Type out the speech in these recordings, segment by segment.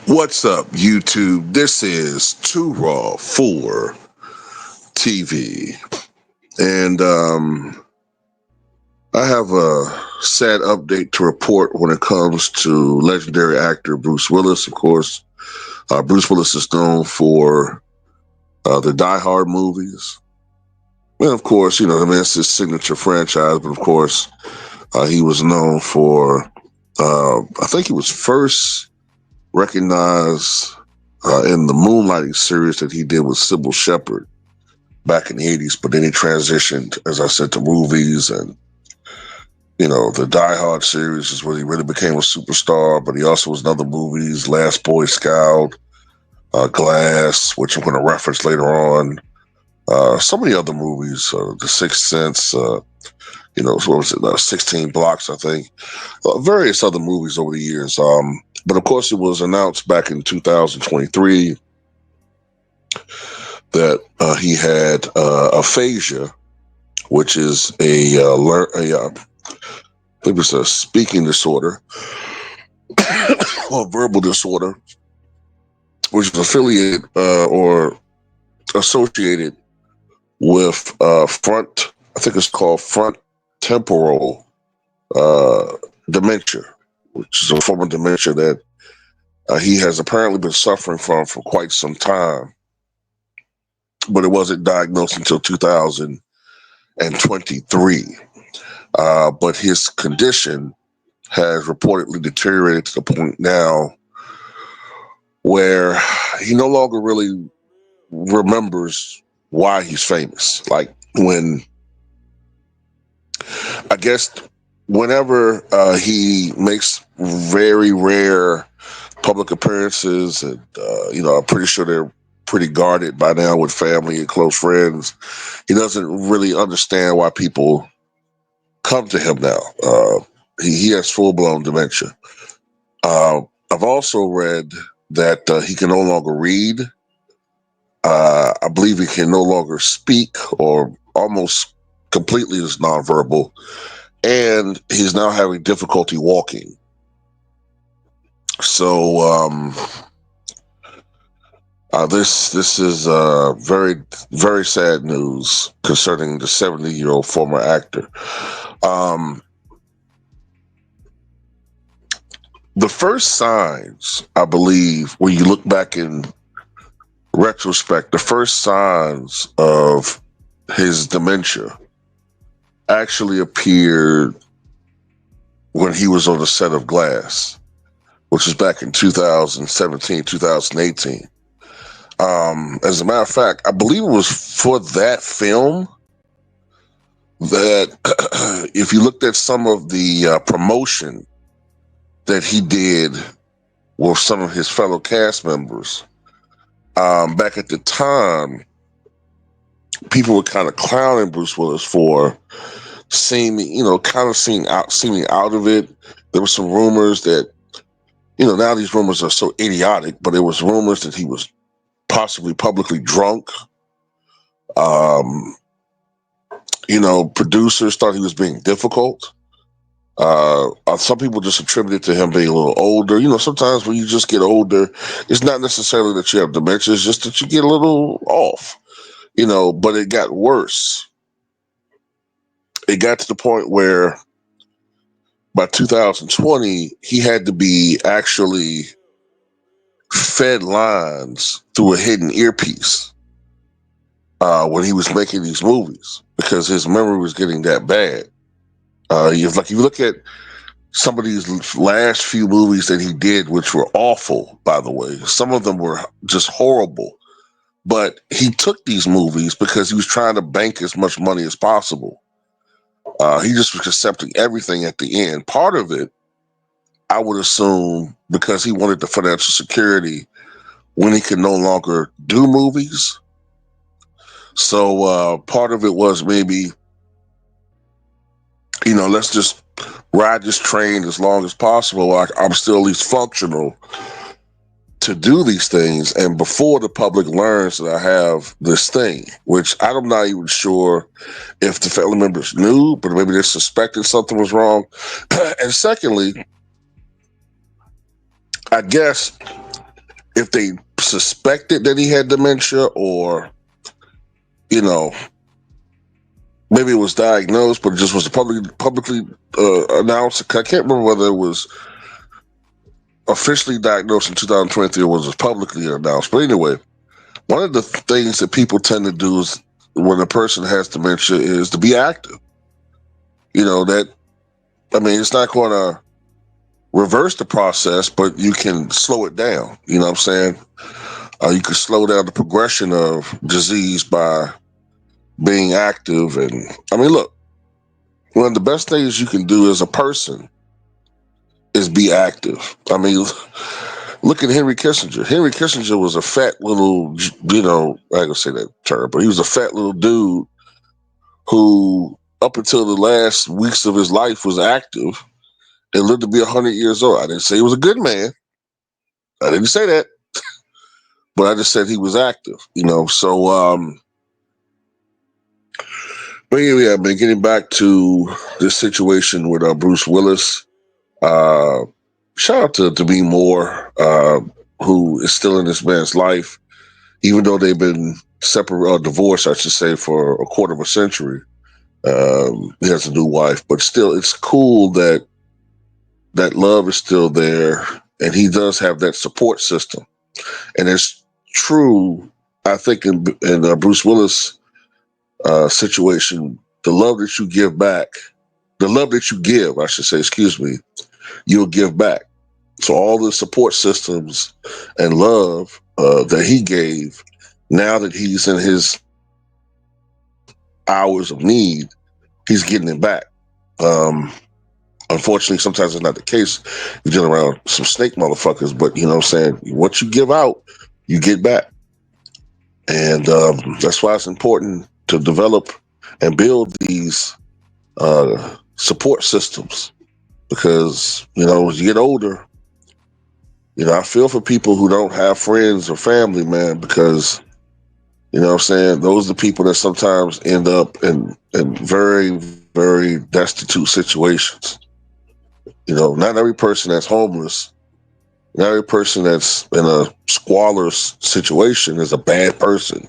What's up, YouTube? This is Too Raw for TV. And I have a sad update to report when it comes to legendary actor Bruce Willis. Of course, Bruce Willis is known for the Die Hard movies. And of course, I mean, it's his signature franchise. But of course, he was known for, I think he was first recognized in the Moonlighting series that he did with Sybil Shepherd back in the 80s, but then he transitioned, as I said, to movies. And the Die Hard series is where he really became a superstar, but he also was in other movies, Last Boy Scout, Glass, which I'm going to reference later on, so many other movies, The Sixth Sense, so what was it, 16 Blocks, I think, various other movies over the years. But of course, it was announced back in 2023 that he had aphasia, which is I think it's a speaking disorder or verbal disorder, which is affiliated or associated with I think it's called front temporal dementia, which is a form of dementia that he has apparently been suffering from for quite some time, but it wasn't diagnosed until 2023. But his condition has reportedly deteriorated to the point now where he no longer really remembers why he's famous. Like I guess whenever he makes very rare public appearances, and I'm pretty sure they're pretty guarded by now with family and close friends, he doesn't really understand why people come to him now. He has full-blown dementia. I've also read that he can no longer read. I believe he can no longer speak, or almost completely is nonverbal, and he's now having difficulty walking. So this is very, very sad news concerning the 70-year-old former actor. The first signs, I believe, when you look back in retrospect, the first signs of his dementia actually appeared when he was on the set of Glass, which was back in 2017, 2018. As a matter of fact, I believe it was for that film that if you looked at some of the promotion that he did with some of his fellow cast members, back at the time, people were kind of clowning Bruce Willis for seeming out of it. There were some rumors that, now these rumors are so idiotic, but there was rumors that he was possibly publicly drunk. Producers thought he was being difficult. Some people just attributed to him being a little older. Sometimes when you just get older, it's not necessarily that you have dementia, it's just that you get a little off, but it got worse. It got to the point where by 2020, he had to be actually fed lines through a hidden earpiece when he was making these movies, because his memory was getting that bad. If you look at some of these last few movies that he did, which were awful, by the way, some of them were just horrible, but he took these movies because he was trying to bank as much money as possible. He just was accepting everything at the end. Part of it, I would assume, because he wanted the financial security when he could no longer do movies. So part of it was maybe, let's just ride this train as long as possible. I'm still at least functional to do these things, and before the public learns that I have this thing, which I'm not even sure if the family members knew, but maybe they suspected something was wrong. And secondly, I guess if they suspected that he had dementia, or you know, maybe it was diagnosed, but it just was publicly announced. I can't remember whether it was officially diagnosed in 2023 or was it publicly announced. But anyway, one of the things that people tend to do is when a person has dementia is to be active. That, I mean, it's not going to reverse the process, but you can slow it down. You know what I'm saying? You can slow down the progression of disease by being active. And I mean, look, one of the best things you can do as a person is be active. I mean, look at Henry Kissinger. Henry Kissinger was a fat little, I ain't gonna say that term, but he was a fat little dude who, up until the last weeks of his life, was active and lived to be 100 years old. I didn't say he was a good man. I didn't say that, but I just said he was active. So, but yeah, man, getting back to this situation with Bruce Willis, uh, shout out to Demi Moore, who is still in this man's life, even though they've been separate or divorced, I should say, for a quarter of a century. He has a new wife, but still, it's cool that that love is still there, and he does have that support system. And it's true, I think, in Bruce Willis' situation, the love that you give back, the love that you give, I should say, excuse me, you'll give back. So all the support systems and love that he gave, now that he's in his hours of need, he's getting it back. Um, Unfortunately, sometimes it's not the case. You're dealing around some snake motherfuckers, but you know what I'm saying? What you give out, you get back. And that's why it's important to develop and build these support systems. Because, as you get older, I feel for people who don't have friends or family, man, because, what I'm saying, those are the people that sometimes end up in very, very destitute situations. Not every person that's homeless, not every person that's in a squalor situation is a bad person.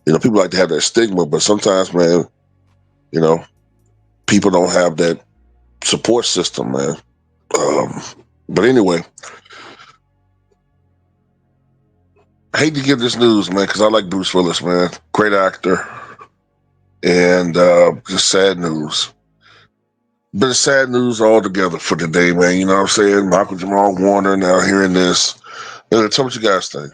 People like to have that stigma, but sometimes, man, you know, people don't have that support system, man. Um, but anyway, I hate to give this news, man, because I like Bruce Willis, man. Great actor. And just sad news. But it's sad news altogether for today, man. You know what I'm saying? Michael Jamal Warner now hearing this. Tell me what you guys think.